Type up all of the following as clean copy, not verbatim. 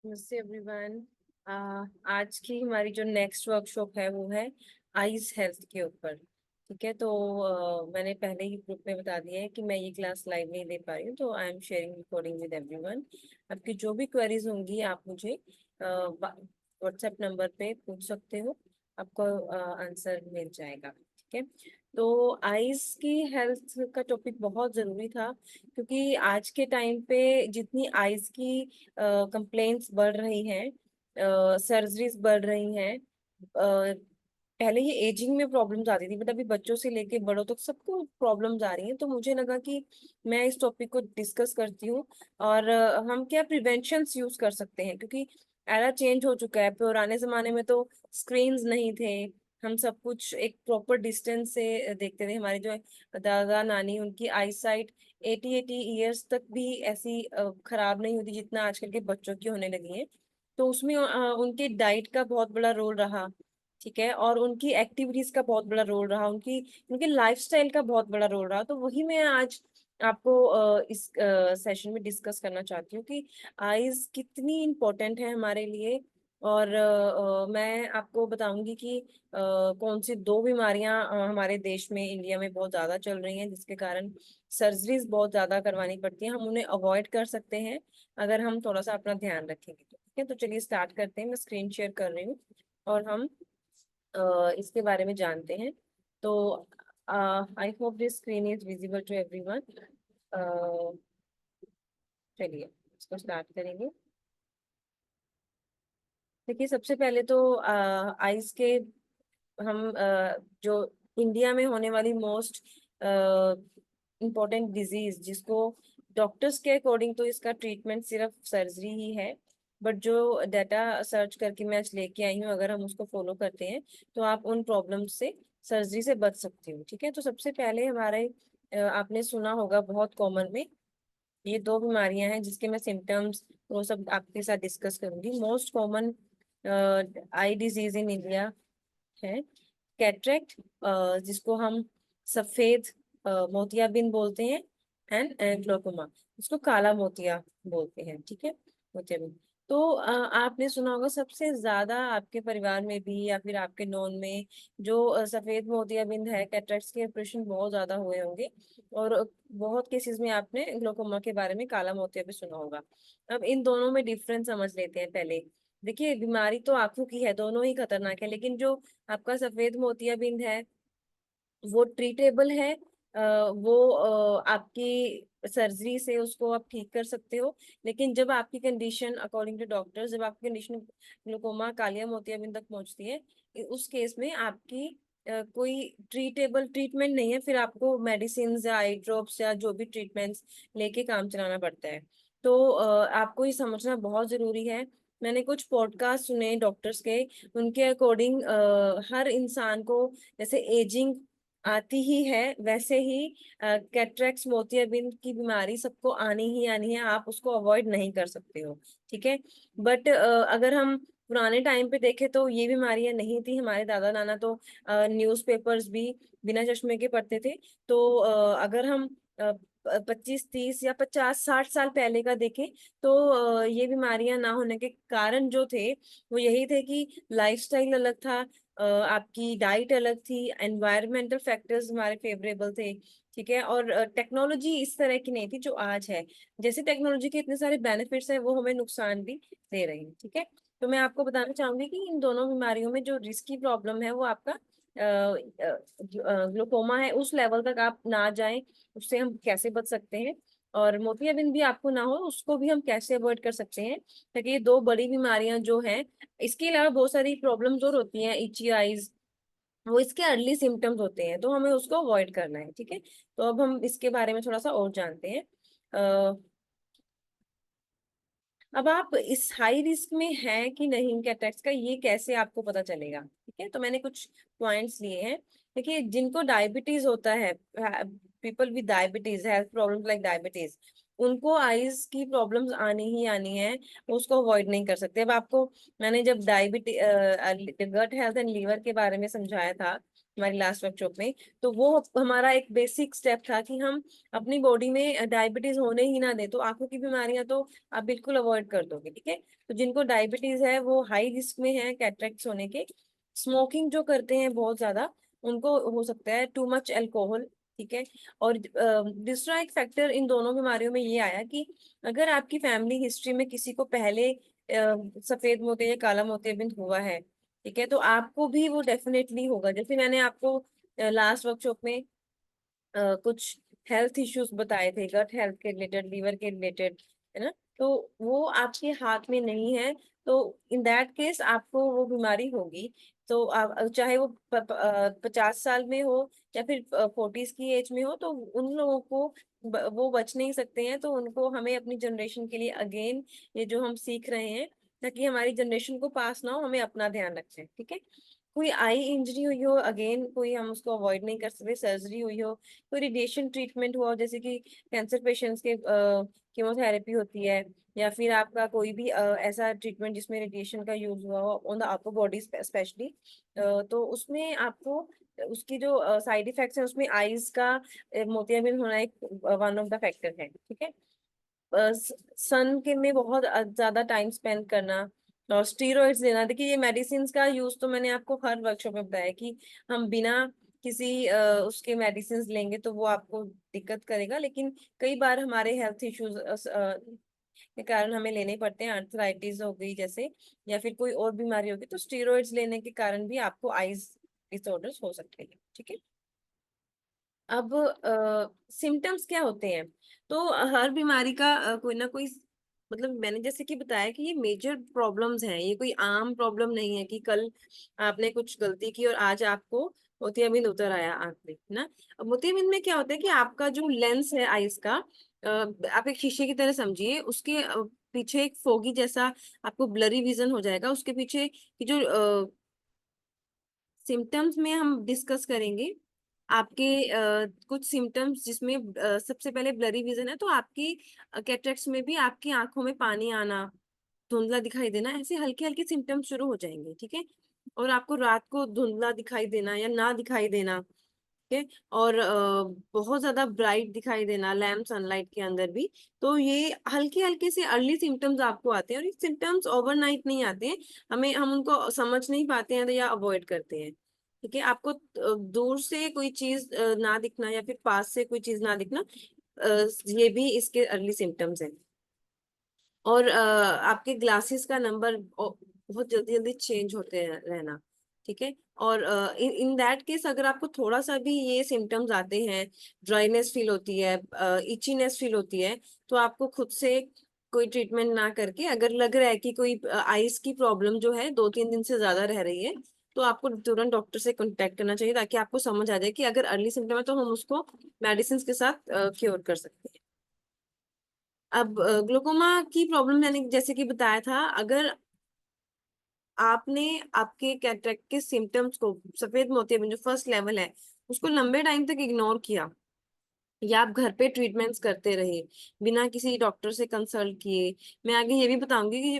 नमस्ते एवरीवन। आज की हमारी जो नेक्स्ट वर्कशॉप है वो है आइज हेल्थ के ऊपर। ठीक है, तो मैंने पहले ही ग्रुप में बता दिया है कि मैं ये क्लास लाइव नहीं दे पा रही हूँ, तो I am sharing recording with everyone. आपकी जो भी क्वेरीज होंगी आप मुझे व्हाट्सएप नंबर पे पूछ सकते हो, आपको आंसर मिल जाएगा। ठीक है, तो आइज की हेल्थ का टॉपिक बहुत ज़रूरी था, क्योंकि आज के टाइम पे जितनी आइज की कंप्लेंट्स बढ़ रही हैं, सर्जरीज बढ़ रही हैं। पहले ये एजिंग में प्रॉब्लम्स आती थी, बट अभी बच्चों से लेके बड़ों तक सबको प्रॉब्लम्स आ रही हैं। तो मुझे लगा कि मैं इस टॉपिक को डिस्कस करती हूँ, और हम क्या प्रिवेंशंस यूज कर सकते हैं, क्योंकि एरा चेंज हो चुका है। पुराने जमाने में तो स्क्रीन्स नहीं थे, हम सब कुछ एक प्रॉपर डिस्टेंस से देखते थे। हमारे जो दादा नानी, उनकी आई साइट 80 ईयर्स तक भी ऐसी खराब नहीं होती जितना आजकल के बच्चों की होने लगी है। तो उसमें उनके डाइट का बहुत बड़ा रोल रहा। ठीक है, और उनकी एक्टिविटीज का बहुत बड़ा रोल रहा, उनकी उनके लाइफस्टाइल का बहुत बड़ा रोल रहा। तो वही मैं आज आपको इस सेशन में डिस्कस करना चाहती हूँ कि आइज कितनी इम्पोर्टेंट है हमारे लिए। और मैं आपको बताऊंगी कि कौन सी दो बीमारियां हमारे देश में, इंडिया में बहुत ज्यादा चल रही हैं, जिसके कारण सर्जरीज बहुत ज्यादा करवानी पड़ती हैं। हम उन्हें अवॉइड कर सकते हैं अगर हम थोड़ा सा अपना ध्यान रखेंगे। तो ठीक है, तो चलिए स्टार्ट करते हैं। मैं स्क्रीन शेयर कर रही हूँ और हम इसके बारे में जानते हैं। तो I hope this screen is visible to everyone. चलिए इसको स्टार्ट करेंगे। देखिए, सबसे पहले तो आइज के हम जो इंडिया में होने वाली मोस्ट इम्पोर्टेंट डिजीज, जिसको डॉक्टर्स के अकॉर्डिंग तो इसका ट्रीटमेंट सिर्फ सर्जरी ही है, बट जो डाटा सर्च करके मैं आज लेके आई हूँ, अगर हम उसको फॉलो करते हैं तो आप उन प्रॉब्लम से, सर्जरी से बच सकते हो। ठीक है, तो सबसे पहले हमारे आपने सुना होगा बहुत कॉमन में, ये दो बीमारियां हैं जिसके मैं सिम्टम्स वो सब आपके साथ डिस्कस करूंगी। Most common eye disease in India है कैटरेक्ट, जिसको हम सफेद मोतियाबिंद बोलते हैं, एंड ग्लोकोमा, इसको काला मोतिया बोलते हैं। ठीक है, मोतियाबिंद। तो आपने सुना होगा सबसे ज्यादा आपके परिवार में भी या फिर आपके नॉन में जो सफेद मोतियाबिंद है, कैटरेक्ट्स के ऑपरेशन बहुत ज्यादा हुए होंगे। और बहुत केसेस में आपने ग्लोकोमा के बारे में, काला मोतिया भी सुना होगा। अब इन दोनों में डिफरेंस समझ लेते हैं पहले। देखिए, बीमारी तो आंखों की है, दोनों ही खतरनाक है, लेकिन जो आपका सफेद मोतियाबिंद है वो ट्रीटेबल है। वो आपकी सर्जरी से उसको आप ठीक कर सकते हो। लेकिन जब आपकी कंडीशन अकॉर्डिंग टू डॉक्टर, जब आपकी कंडीशन ग्लूकोमा, कालिया मोतियाबिंद तक पहुंचती है, उस केस में आपकी कोई ट्रीटेबल ट्रीटमेंट नहीं है, फिर आपको मेडिसिन या आई ड्रॉप्स या जो भी ट्रीटमेंट्स लेके काम चलाना पड़ता है। तो आपको ये समझना बहुत जरूरी है। मैंने कुछ पॉडकास्ट सुने डॉक्टर्स के, उनके अकॉर्डिंग हर इंसान को जैसे एजिंग आती ही है, वैसे ही कैटरेक्ट मोतियाबिंद की बीमारी सबको आनी है, आप उसको अवॉइड नहीं कर सकते हो। ठीक है, बट अगर हम पुराने टाइम पे देखें तो ये बीमारियां नहीं थी। हमारे दादा नाना तो न्यूज़पेपर्स भी बिना चश्मे के पढ़ते थे। तो अगर हम 25 30 या 50 60 साल पहले का देखें, तो ये बीमारियां ना होने के कारण जो थे वो यही थे कि लाइफस्टाइल अलग था, आपकी डाइट अलग थी, एनवायरमेंटल फैक्टर्स हमारे फेवरेबल थे। ठीक है, और टेक्नोलॉजी इस तरह की नहीं थी जो आज है। जैसे टेक्नोलॉजी के इतने सारे बेनिफिट्स हैं, वो हमें नुकसान भी दे रही है। ठीक है, तो मैं आपको बताना चाहूंगी कि इन दोनों बीमारियों में जो रिस्की प्रॉब्लम है वो आपका ग्लूकोमा है। उस लेवल तक आप ना जाएं, उससे हम कैसे बच सकते हैं, और मोतियाबिंद भी आपको ना हो उसको भी हम कैसे अवॉइड कर सकते हैं, ताकि ये दो बड़ी बीमारियां जो हैं, इसके अलावा बहुत सारी प्रॉब्लम्स और होती हैं, इची आईज, वो इसके अर्ली सिम्टम्स होते हैं, तो हमें उसको अवॉइड करना है। ठीक है, तो अब हम इसके बारे में थोड़ा सा और जानते हैं। अब आप इस हाई रिस्क में हैं कि नहीं कैटरेक्ट का, ये कैसे आपको पता चलेगा। ठीक है, तो मैंने कुछ पॉइंट्स लिए हैं। देखिए, जिनको डायबिटीज होता है, people with diabetes, health problems like diabetes, उनको आईज की प्रॉब्लम्स आनी ही आनी है, उसको अवॉइड नहीं कर सकते। अब आपको मैंने जब डायबिटी गट हेल्थ एंड लीवर के बारे में समझाया था, हमारी लास्ट वर्कशॉप में। तो वो हमारा एक बेसिक स्टेप था कि हम अपनी बॉडी में डायबिटीज होने ही ना दें। तो आंखों की बीमारियां तो आप बिल्कुल अवॉइड कर दोगे, ठीक है। तो जिनको डायबिटीज है वो हाई रिस्क में है कैटरेक्ट होने के। स्मोकिंग जो करते हैं बहुत ज्यादा, उनको हो सकता है टू मच अल्कोहल, ठीक है। और दूसरा एक फैक्टर इन दोनों बीमारियों में ये आया कि अगर आपकी फैमिली हिस्ट्री में किसी को पहले सफेद मोतिया या काला मोतियाबिंद हुआ है, ठीक है, तो आपको भी वो डेफिनेटली होगा। जैसे मैंने आपको लास्ट वर्कशॉप में कुछ हेल्थ इश्यूज बताए थे, गट हेल्थ के रिलेटेड, लीवर के रिलेटेड, है ना। तो वो आपके हाथ में नहीं है। तो इन दैट केस आपको वो बीमारी होगी। तो आप चाहे वो 50 साल में हो या फिर 40s की एज में हो, तो उन लोगों को वो बच नहीं सकते हैं। तो उनको हमें अपनी जनरेशन के लिए अगेन ये जो हम सीख रहे हैं, ताकि हमारी जनरेशन को पास ना हो, हमें अपना ध्यान रखें, ठीक है। कोई आई इंजरी हुई हो, अगेन कोई हम उसको अवॉइड नहीं कर सकते। सर्जरी हुई हो, कोई रेडिएशन ट्रीटमेंट हुआ हो, जैसे कि कैंसर पेशेंट्स के कीमोथेरेपी होती है, या फिर आपका कोई भी ऐसा ट्रीटमेंट जिसमें रेडिएशन का यूज हुआ हो on the upper body specially, तो उसमें आपको उसकी जो साइड इफेक्ट्स है, उसमें आईज का मोतियाबिंद होना एक वन ऑफ द फैक्टर है, ठीक है। सन के में बहुत ज्यादा टाइम स्पेंड करना और स्टीरॉइड्स लेना। देखिए ये मेडिसिन का यूज तो मैंने आपको हर वर्कशॉप में बताया कि हम बिना किसी उसके मेडिसिन लेंगे तो वो आपको दिक्कत करेगा। लेकिन कई बार हमारे हेल्थ इश्यूज के कारण हमें लेने पड़ते हैं, आर्थराइटिस हो गई जैसे, या फिर कोई और बीमारी होगी, तो स्टीरॉइड्स लेने के कारण भी आपको आईज डिसऑर्डर्स हो सकते हैं, ठीक है। अब सिम्टम्स क्या होते हैं? तो हर बीमारी का कोई ना कोई, मतलब मैंने जैसे कि बताया कि ये मेजर प्रॉब्लम्स हैं, ये कोई आम प्रॉब्लम नहीं है कि कल आपने कुछ गलती की और आज आपको मोतियाबिंद उतर आया आंख में, है ना। अब मोतियाबिंद में क्या होता है कि आपका जो लेंस है आईज का, आप एक शीशे की तरह समझिए, उसके पीछे एक फोगी जैसा आपको ब्लरी विजन हो जाएगा। उसके पीछे की जो सिम्टम्स में हम डिस्कस करेंगे आपके कुछ सिम्टम्स, जिसमें सबसे पहले ब्लरी विजन है। तो आपकी कैटरेक्ट्स में भी आपकी आंखों में पानी आना, धुंधला दिखाई देना, ऐसे हल्के हल्के सिम्टम्स शुरू हो जाएंगे, ठीक है। और आपको रात को धुंधला दिखाई देना या ना दिखाई देना, ठीक है। और बहुत ज्यादा ब्राइट दिखाई देना लैम्प सनलाइट के अंदर भी। तो ये हल्के हल्के से अर्ली सिम्टम्स आपको आते हैं, और ये सिम्टम्स ओवरनाइट नहीं आते हैं। हम उनको समझ नहीं पाते हैं तो या अवॉइड करते हैं, ठीक है। आपको दूर से कोई चीज ना दिखना या फिर पास से कोई चीज ना दिखना, ये भी इसके अर्ली सिम्टम्स हैं। और आपके ग्लासेस का नंबर बहुत जल्दी जल्दी चेंज होते रहना, ठीक है। और इन इन दैट केस अगर आपको थोड़ा सा भी ये सिम्टम्स आते हैं, ड्राइनेस फील होती है, इचीनेस फील होती है, तो आपको खुद से कोई ट्रीटमेंट ना करके, अगर लग रहा है कि कोई आइस की प्रॉब्लम जो है 2-3 दिन से ज्यादा रह रही है, तो आपको तुरंत डॉक्टर से कांटेक्ट करना चाहिए, ताकि आपको समझ आ जाए कि अगर अर्ली सिम्टम है तो हम उसको मेडिसिन के साथ क्योर कर सकते हैं। अब ग्लूकोमा की प्रॉब्लम मैंने जैसे कि बताया था, अगर आपने आपके कैटरेक्ट के सिम्टम्स को, सफेद मोतियाबिंद जो फर्स्ट लेवल है, उसको लंबे टाइम तक इग्नोर किया, या आप घर पे ट्रीटमेंट्स करते रहे बिना किसी डॉक्टर से कंसल्ट किए। मैं आगे ये भी बताऊंगी कि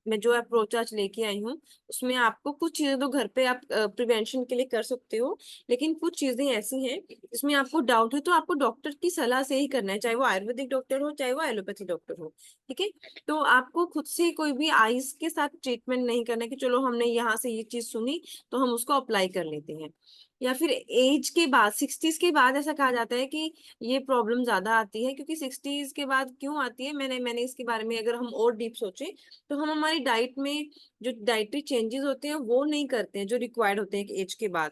मैं जो अप्रोच आज लेके आई हूँ, उसमें आपको कुछ चीजें तो घर पे आप प्रिवेंशन के लिए कर सकते हो, लेकिन कुछ चीजें ऐसी हैं जिसमें आपको डाउट है तो आपको डॉक्टर की सलाह से ही करना है, चाहे वो आयुर्वेदिक डॉक्टर हो चाहे वो एलोपैथी डॉक्टर हो, ठीक है। तो आपको खुद से कोई भी आइस के साथ ट्रीटमेंट नहीं करना है कि चलो हमने यहाँ से ये चीज सुनी तो हम उसको अप्लाई कर लेते हैं। या फिर एज के बाद, 60s के बाद ऐसा कहा जाता है कि ये प्रॉब्लम ज्यादा आती है। क्योंकि 60s के बाद क्यों आती है, मैंने मैंने इसके बारे में अगर हम और डीप सोचे, तो हम हमारी डाइट में जो डाइटरी चेंजेस होते हैं वो नहीं करते हैं जो रिक्वायर्ड होते हैं एक एज के बाद।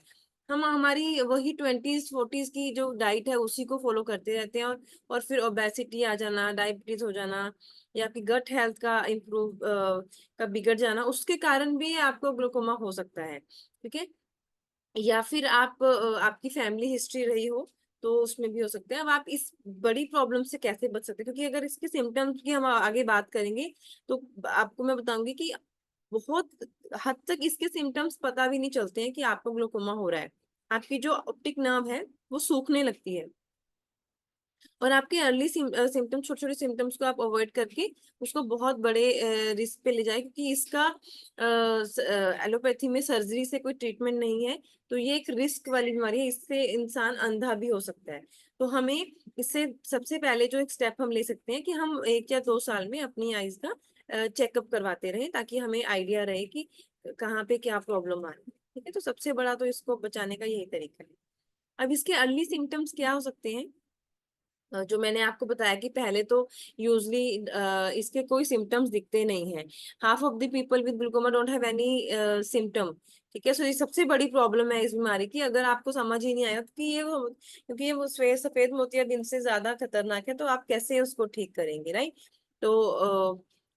हम हमारी वही 20s 40s की जो डाइट है उसी को फॉलो करते रहते हैं, और फिर ओबेसिटी आ जाना, डायबिटीज हो जाना, या फिर गट हेल्थ का इम्प्रूव का बिगड़ जाना, उसके कारण भी आपको ग्लूकोमा हो सकता है, ठीक है। या फिर आपकी फैमिली हिस्ट्री रही हो तो उसमें भी हो सकता है। अब आप इस बड़ी प्रॉब्लम से कैसे बच सकते हैं, क्योंकि अगर इसके सिम्टम्स की हम आगे बात करेंगे तो आपको मैं बताऊंगी कि बहुत हद तक इसके सिम्टम्स पता भी नहीं चलते हैं कि आपको ग्लूकोमा हो रहा है। आपकी जो ऑप्टिक नर्व है वो सूखने लगती है, और आपके अर्ली सिम्टम्स, छोटे छोटे सिम्टम्स को आप अवॉइड करके उसको बहुत बड़े रिस्क पे ले जाए, क्योंकि इसका एलोपैथी में सर्जरी से कोई ट्रीटमेंट नहीं है। तो ये एक रिस्क वाली बीमारी है, इससे इंसान अंधा भी हो सकता है। तो हमें इससे सबसे पहले जो एक स्टेप हम ले सकते हैं कि हम 1 या 2 साल में अपनी आईज का चेकअप करवाते रहें, ताकि हमें आइडिया रहे कि कहाँ पे क्या प्रॉब्लम आ रही है। ठीक है, तो सबसे बड़ा तो इसको बचाने का यही तरीका है। अब इसके अर्ली सिम्टम्स क्या हो सकते हैं? जो मैंने आपको बताया कि पहले तो यूजली इसके कोई सिम्टम्स दिखते नहीं हैं। Half of the people with glaucoma don't have any symptom. ठीक है, सो ये सबसे बड़ी प्रॉब्लम है इस बीमारी की। अगर आपको समझ ही नहीं आया कि क्योंकि ये वो सफेद मोतिया बिन से ज्यादा खतरनाक है, तो आप कैसे उसको ठीक करेंगे, राइट? तो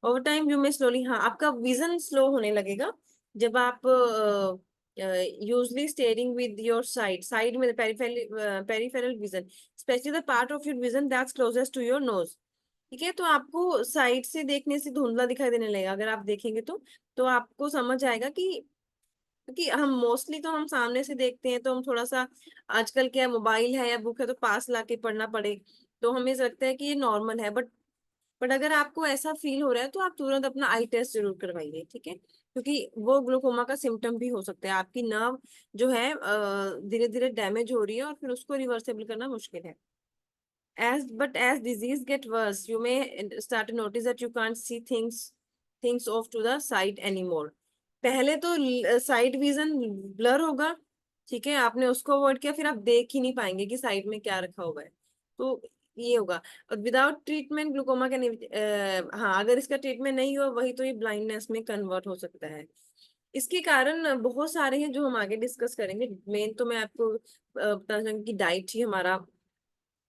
over time you may slowly, हाँ, आपका विजन स्लो होने लगेगा जब आप usually staring with your side में peripheral vision, especially the part of your vision that's closest to your nose. ठीक है, तो आपको साइड से देखने से धुंधला दिखाई देने लगेगा अगर आप देखेंगे तो आपको समझ आएगा कि, क्योंकि हम मोस्टली तो हम सामने से देखते हैं, तो हम थोड़ा सा, आजकल क्या मोबाइल है या बुक है तो पास लाके पढ़ना पड़े, तो हमें लगता है कि ये नॉर्मल है। बट अगर आपको ऐसा फील हो रहा है तो आप तुरंत अपना आई टेस्ट जरूर करवाइए। ठीक है, क्योंकि वो ग्लूकोमा का सिम्टम भी हो सकता है। आपकी नर्व जो है धीरे धीरे डैमेज हो रही है और फिर उसको रिवर्सेबल करना मुश्किल है। As disease get worse, you may start to notice that you can't see things off to the side anymore. पहले तो साइड विजन ब्लर होगा। ठीक है, आपने उसको अवॉइड किया, फिर आप देख ही नहीं पाएंगे कि साइड में क्या रखा हुआ है। तो ये होगा। और विदाउट ट्रीटमेंट ग्लूकोमा का नहीं, हाँ, अगर इसका ट्रीटमेंट नहीं हुआ वही तो ये ब्लाइंडनेस में कन्वर्ट हो सकता है। इसके कारण बहुत सारे हैं जो हम आगे डिस्कस करेंगे। मेन तो मैं आपको बताना चाहूंगी कि डाइट ही हमारा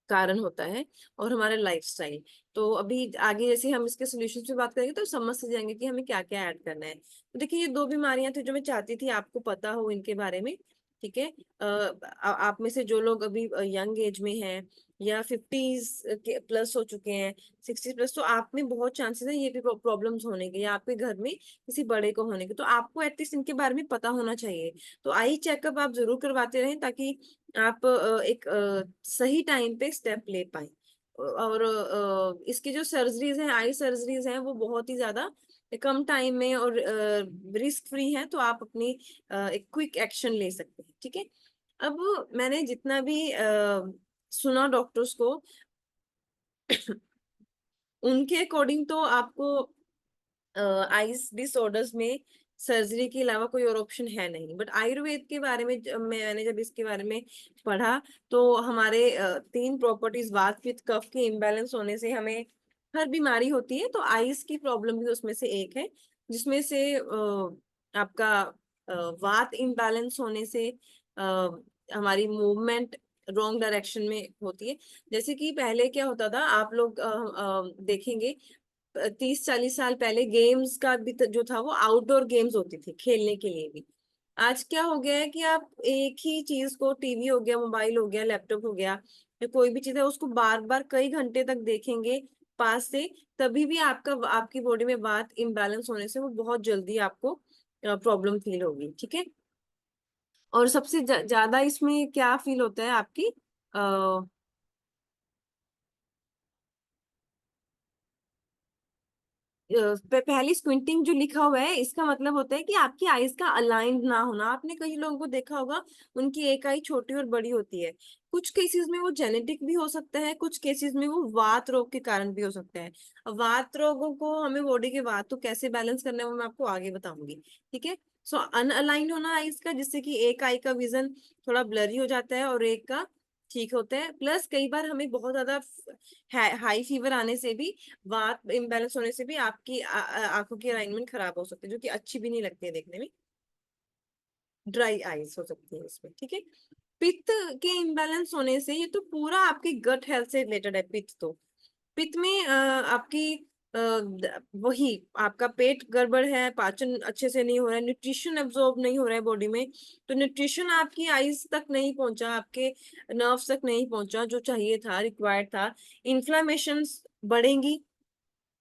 कारण होता है, और हमारा लाइफस्टाइल। तो अभी आगे जैसे हम इसके सोल्यूशन पे बात करेंगे तो समझ से जाएंगे कि हमें क्या क्या ऐड करना है। तो देखिए, ये 2 बीमारियां थी जो मैं चाहती थी आपको पता हो इनके बारे में। ठीक है, आप में से जो लोग अभी यंग एज में हैं या 50s के प्लस हो चुके हैं, 60 प्लस, तो आप में बहुत चांसेस है ये भी प्रॉब्लम्स होने के, या आपके घर में किसी बड़े को होने के। तो आपको एटलीस्ट इनके बारे में पता होना चाहिए। तो आई चेकअप आप जरूर करवाते रहें, ताकि आप एक सही टाइम पे स्टेप ले पाए। और इसकी जो सर्जरीज हैं, आई सर्जरीज हैं, वो बहुत ही ज्यादा कम टाइम में और रिस्क फ्री है, तो आप अपनी एक क्विक एक्शन ले सकते हैं। ठीक है, अब मैंने जितना भी सुना डॉक्टर्स को, उनके अकॉर्डिंग तो आपको आइज डिसऑर्डर्स में सर्जरी के अलावा कोई और ऑप्शन है नहीं। बट आयुर्वेद के बारे में मैंने जब इसके बारे में पढ़ा, तो हमारे 3 प्रॉपर्टीज, वात पित्त कफ के इम्बैलेंस होने से हमें हर बीमारी होती है, तो आइज की प्रॉब्लम भी उसमें से एक है, जिसमें से आपका वात इम्बैलेंस होने से हमारी मूवमेंट रॉन्ग डायरेक्शन में होती है। जैसे कि पहले क्या होता था, आप लोग देखेंगे 30-40 साल पहले गेम्स का भी जो था वो आउटडोर गेम्स होती थी खेलने के लिए भी। आज क्या हो गया है कि आप एक ही चीज को, टीवी हो गया, मोबाइल हो गया, लैपटॉप हो गया, या कोई भी चीज है, उसको बार बार कई घंटे तक देखेंगे पास से, तभी भी आपकी बॉडी में बात इम्बैलेंस होने से वो बहुत जल्दी आपको प्रॉब्लम फील होगी। ठीक है, और सबसे ज्यादा इसमें क्या फील होता है आपकी, पहली स्क्विंटिंग जो लिखा हुआ है, इसका मतलब होता है कि आपकी आईज का अलाइंड ना होना। आपने कई लोगों को देखा होगा, उनकी एक आई छोटी और बड़ी होती है। कुछ केसेस में वो जेनेटिक भी हो सकता है, कुछ केसेस में वो वात रोग के कारण भी हो सकता है। अब वात रोगों को हमें बॉडी के वात तो कैसे बैलेंस करना है वो मैं आपको आगे बताऊंगी। ठीक है, सो अनअलाइंड होना आईज का, जिससे कि एक आई का विजन थोड़ा ब्लरी हो जाता है और एक का ठीक होता है। प्लस कई बार हमें बहुत ज्यादा हाई फीवर आने से भी, वात इम्बैलेंस होने से भी आपकी आंखों की अलाइनमेंट खराब हो सकती है, जो कि अच्छी भी नहीं लगती है देखने में। ड्राई आईज हो सकती है इसमें। ठीक है, पित्त के इम्बैलेंस होने से, ये तो पूरा आपकी गट हेल्थ से रिलेटेड है पित्त तो। पित्त में आपकी वही आपका पेट गड़बड़ है, पाचन अच्छे से नहीं हो रहा है, न्यूट्रिशन एब्जॉर्ब नहीं हो रहा है बॉडी में, तो न्यूट्रिशन आपकी आईज तक नहीं पहुंचा, आपके नर्व्स तक नहीं पहुंचा जो चाहिए था, रिक्वायर्ड था। इन्फ्लामेशन बढ़ेंगी,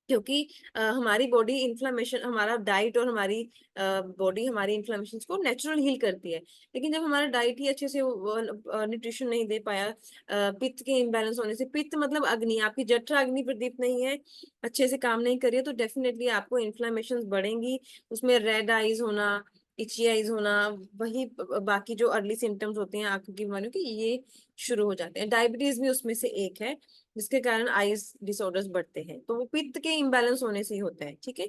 क्योंकि हमारी बॉडी इन्फ्लामेशन, हमारा डाइट और हमारी बॉडी हमारी इन्फ्लामेशन को नेचुरल हील करती है। लेकिन जब हमारा डाइट ही अच्छे से न्यूट्रिशन नहीं दे पाया, पित्त के इम्बैलेंस होने से, पित्त मतलब अग्नि, आपकी जठर अग्नि प्रदीप्त नहीं है, अच्छे से काम नहीं कर रही है, तो डेफिनेटली आपको इन्फ्लामेशन बढ़ेंगी। उसमें रेड आईज होना, इची आईज होना, वही बाकी जो अर्ली सिम्टम्स होते हैं आंखों की बीमारियों के, ये शुरू हो जाते हैं। डायबिटीज भी उसमें से एक है जिसके कारण आईज डिसऑर्डर्स बढ़ते हैं, तो वो पित्त के इम्बैलेंस होने से ही होता है। ठीक है,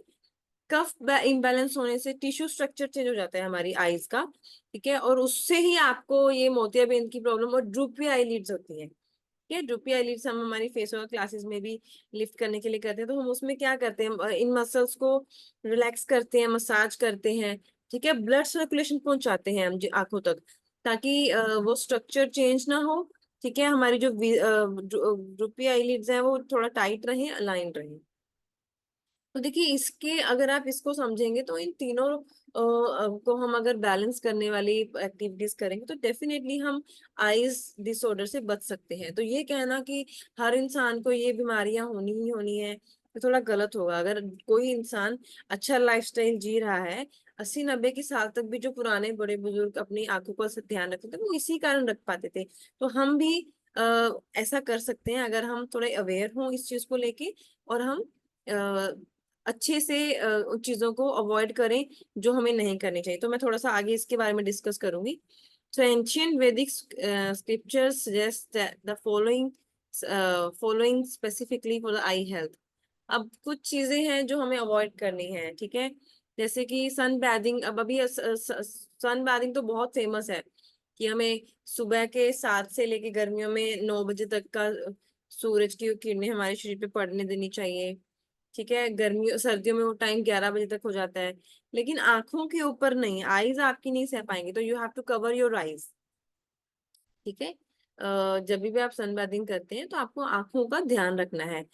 कफ इम्बैलेंस होने से टिश्यू स्ट्रक्चर चेंज हो जाता है हमारी आईज का। ठीक है, और उससे ही आपको ये मोतियाबिंद की प्रॉब्लम और ड्रूपी आईलिड्स होती है। ठीक है, ड्रूपी आईलिड्स हम हमारी फेस वॉश क्लासेस में भी लिफ्ट करने के लिए करते हैं, तो हम उसमें क्या करते हैं, इन मसल्स को रिलैक्स करते हैं, मसाज करते हैं। ठीक है, ब्लड सर्कुलेशन पहुंचाते हैं हम आंखों तक, ताकि वो स्ट्रक्चर चेंज ना हो। ठीक है, हमारी जो ड्रूपी आईलिड्स हैं वो थोड़ा टाइट रहे, अलाइन रहे। तो देखिए, इसके अगर आप इसको समझेंगे तो इन तीनों को हम अगर बैलेंस करने वाली एक्टिविटीज करेंगे तो डेफिनेटली हम आईज डिसऑर्डर से बच सकते हैं। तो ये कहना कि हर इंसान को ये बीमारियां होनी ही होनी है, तो थोड़ा गलत होगा। अगर कोई इंसान अच्छा लाइफस्टाइल जी रहा है, 80-90 की साल तक भी जो पुराने बड़े बुजुर्ग अपनी आंखों का ध्यान रखते थे, वो इसी कारण रख पाते थे। तो हम भी ऐसा कर सकते हैं अगर हम थोड़े अवेयर हों इस चीज को लेके, और हम अच्छे से उन चीजों को अवॉइड करें जो हमें नहीं करनी चाहिए। तो मैं थोड़ा सा आगे इसके बारे में डिस्कस करूंगी। So ancient Vedic scriptures suggest that the following specifically for the eye health. अब कुछ चीजें हैं जो हमें अवॉइड करनी है। ठीक है, जैसे कि सन बैदिंग। अब अभी सन बैदिंग तो बहुत फेमस है कि हमें सुबह के 7 से लेके गर्मियों में 9 बजे तक का सूरज की किरणें हमारे शरीर पे पड़ने देनी चाहिए। ठीक है, गर्मियों सर्दियों में वो टाइम 11 बजे तक हो जाता है, लेकिन आंखों के ऊपर नहीं, आईज आपकी नहीं सह पाएंगे, तो you have to cover your eyes. ठीक है, जब भी आप सनबाथिंग करते हैं तो आपको आंखों का ध्यान रखना है।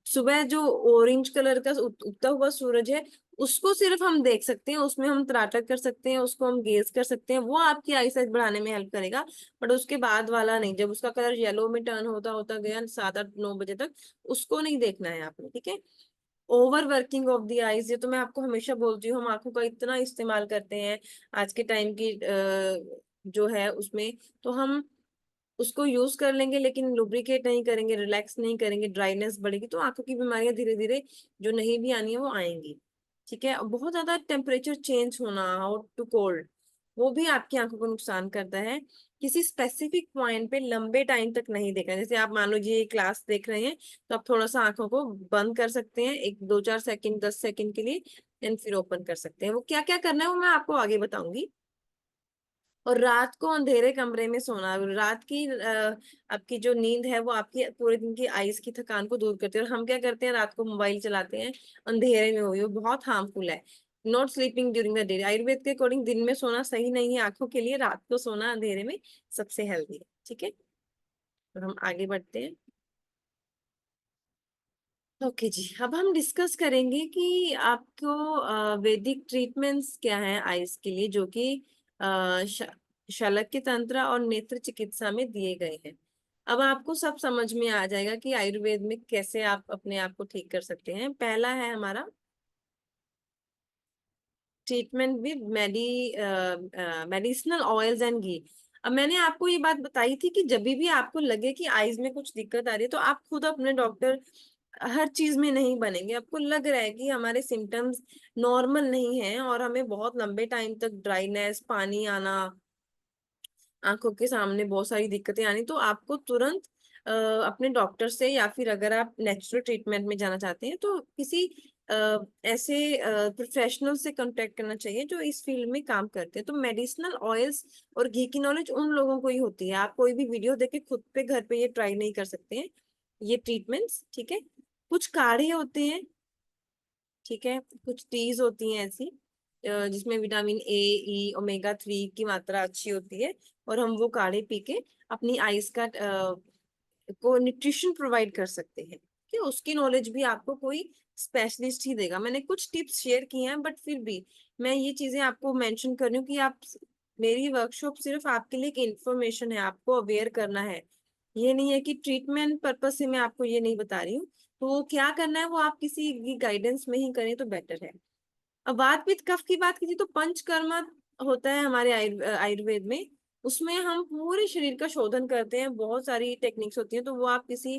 सुबह जो ऑरेंज कलर का उगता हुआ सूरज है, उसको सिर्फ हम देख सकते हैं, उसमें हम त्राटक कर सकते हैं, उसको हम गेज कर सकते हैं, वो आपकी आई साइट बढ़ाने में हेल्प करेगा। बट उसके बाद वाला नहीं, जब उसका कलर येलो में टर्न होता होता गया 7-8-9 बजे तक, उसको नहीं देखना है आपने। ठीक है, over working of the eyes, ये तो मैं आपको हमेशा बोलती हूँ, हम आंखों का इतना इस्तेमाल करते हैं आज के टाइम की जो है उसमें, तो हम उसको यूज कर लेंगे लेकिन लुब्रिकेट नहीं करेंगे, रिलैक्स नहीं करेंगे, ड्राइनेस बढ़ेगी, तो आंखों की बीमारियां धीरे धीरे जो नहीं भी आनी है वो आएंगी। ठीक है, और बहुत ज्यादा टेम्परेचर चेंज होना, हॉट टू कोल्ड, वो भी आपकी आंखों को नुकसान करता है। किसी स्पेसिफिक पॉइंट पे लंबे टाइम तक नहीं देखना। जैसे आप मान लीजिए क्लास देख रहे हैं, तो आप थोड़ा सा आंखों को बंद कर सकते हैं, 1 2 4 सेकंड 10 सेकंड के लिए, एंड फिर ओपन कर सकते हैं। वो क्या क्या करना है वो मैं आपको आगे बताऊंगी। और रात को अंधेरे कमरे में सोना, रात की आपकी जो नींद है वो आपकी पूरे दिन की आइज की थकान को दूर करती है। और हम क्या करते हैं, रात को मोबाइल चलाते हैं अंधेरे में, हुई वो बहुत हार्मफुल है। Not sleeping during the day, Ayurveda के अकॉर्डिंग दिन में सोना सही नहीं है आंखों के लिए, रात को सोना अंधेरे में सबसे हेल्दी है। ठीक है, और हम आगे बढ़ते हैं। ओके जी, अब हम डिस्कस करेंगे कि आपको वैदिक ट्रीटमेंट्स क्या हैं आइज के लिए, जो कि शल्य तंत्र और नेत्र चिकित्सा में दिए गए हैं। अब आपको सब समझ में आ जाएगा कि आयुर्वेद में कैसे आप अपने आप को ठीक कर सकते हैं। पहला है हमारा treatment with medicinal oils and ghee. अब मैंने आपको ये बात बताई थी कि जब भी आपको लगे कि आईज में कुछ दिक्कत आ रही है, तो आप खुद अपने डॉक्टर, हर चीज में नहीं बनेंगे। आपको लग रहा है कि हमारे सिम्टम्स नॉर्मल नहीं हैं और हमें बहुत लंबे टाइम तक ड्राइनेस, पानी आना, आंखों के सामने बहुत सारी दिक्कतें आनी, तो आपको तुरंत अपने डॉक्टर से, या फिर अगर आप नेचुरल ट्रीटमेंट में जाना चाहते हैं तो किसी ऐसे प्रोफेशनल से कांटेक्ट करना चाहिए जो इस फील्ड में काम करते हैं। तो मेडिसिनल ऑयल्स और घी की नॉलेज उन लोगों को ही होती है। आप कोई भी वीडियो देख के खुद पे घर पे ये ट्राई नहीं कर सकते हैं, ये ट्रीटमेंट्स। ठीक है, कुछ काढ़े होते हैं, ठीक है, कुछ टीज होती हैं ऐसी जिसमें विटामिन ए, ई, ओमेगा 3 की मात्रा अच्छी होती है, और हम वो काढ़े पी के अपनी आईज का को न्यूट्रिशन प्रोवाइड कर सकते हैं। कि उसकी नॉलेज भी आपको कोई स्पेशलिस्ट ही देगा। मैंने कुछ टिप्स शेयर किए हैं, बट फिर भी मैं ये चीजें आपको मेंशन कर रही हूँ कि आप, मेरी वर्कशॉप सिर्फ आपके लिए एक इंफॉर्मेशन है, आपको अवेयर करना है। ये नहीं है कि ट्रीटमेंट पर्पज से मैं आपको ये नहीं बता रही हूँ। तो वो क्या करना है वो आप किसी गाइडेंस में ही करें तो बेटर है। अब वात पित्त कफ की बात की तो पंचकर्मा होता है हमारे आयुर्वेद में। उसमें हम पूरे शरीर का शोधन करते हैं, बहुत सारी टेक्निक्स होती हैं, तो वो आप किसी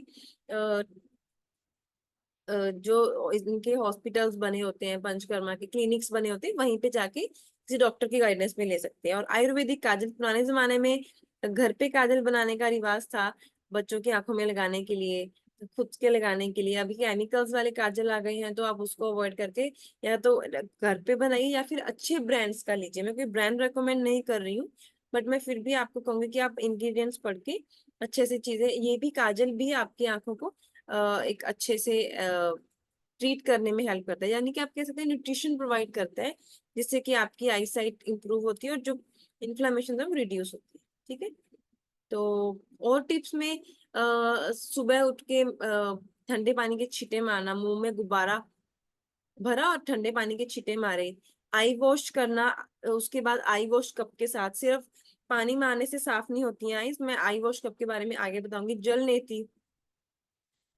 जो इनके हॉस्पिटल्स बने होते हैं, पंचकर्मा के क्लिनिक्स बने होते हैं, वहीं पे जाके किसी डॉक्टर की गाइडेंस में ले सकते हैं। और आयुर्वेदिक काजल पुराने जमाने में घर पे काजल बनाने का रिवाज था, बच्चों की आंखों में लगाने के लिए, खुद के लगाने के लिए। अभी केमिकल्स वाले काजल आ गए हैं, तो आप उसको अवॉइड करके या तो घर पे बनाइए या फिर अच्छे ब्रांड्स का लीजिए। मैं कोई ब्रांड रेकमेंड नहीं कर रही हूँ, बट मैं फिर भी आपको कहूंगी कि आप इंग्रेडिएंट्स पढ़ के अच्छे से चीजें, ये भी काजल भी आपकी आंखों को एक अच्छे से ट्रीट करने में हेल्प करता है, यानी कि आप कह सकते हैं न्यूट्रिशन प्रोवाइड करता है, जिससे कि आपकी आई साइट इंप्रूव होती है और जो इन्फ्लेमेशन है वो रिड्यूस होती है। ठीक है। तो और टिप्स में सुबह उठ के ठंडे पानी के छींटे मारना, मुंह में गुब्बारा भरा और ठंडे पानी के छींटे मारे। आई वॉश करना, उसके बाद आई वॉश कप के साथ, सिर्फ पानी मारने से साफ नहीं होती हैं आईज। मैं आई वॉश कप के बारे में आगे बताऊंगी। जल नेति,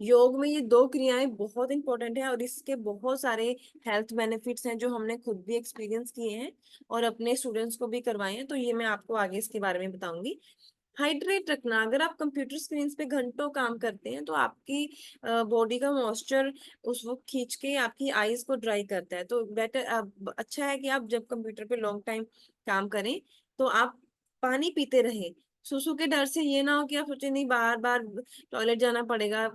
योग में ये दो क्रियाएं बहुत इंपॉर्टेंट है और इसके बहुत सारे हेल्थ बेनिफिट्स हैं जो हमने खुद भी एक्सपीरियंस किए हैं और अपने स्टूडेंट्स को भी करवाए हैं, तो ये मैं आपको आगे इसके बारे में बताऊंगी। हाइड्रेट रखना, अगर आप कंप्यूटर स्क्रीन पे घंटों काम करते हैं तो आपकी बॉडी का मॉइस्चर उस वो खींच के आपकी आईज को ड्राई करता है। तो बेटर, अच्छा है कि आप जब कंप्यूटर पे लॉन्ग टाइम काम करें तो आप पानी पीते रहें। सुसु के डर से ये ना हो कि आप सोचे नहीं बार बार टॉयलेट जाना पड़ेगा।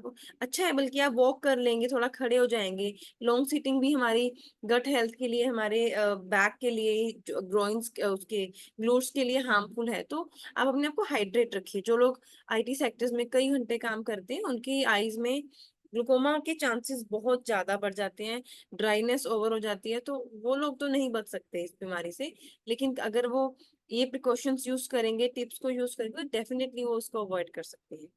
अच्छा है, बल्कि आप वॉक कर लेंगे, थोड़ा खड़े हो जाएंगे। लॉन्ग सीटिंग भी हमारी गट हेल्थ के लिए, हमारे बैक के लिए, ग्रोइंस उसके ग्लूट्स के लिए हार्मफुल है। तो आप अपने आप को हाइड्रेट रखिए। जो लोग आईटी सेक्टर्स में कई घंटे काम करते हैं उनकी आईज में ग्लूकोमा के चांसेस बहुत ज्यादा बढ़ जाते हैं, ड्राइनेस ओवर हो जाती है, तो वो लोग तो नहीं बच सकते इस बीमारी से। लेकिन अगर वो ये प्रिकॉशंस यूज करेंगे, टिप्स को यूज करेंगे, तो डेफिनेटली वो उसको अवॉइड कर सकते हैं।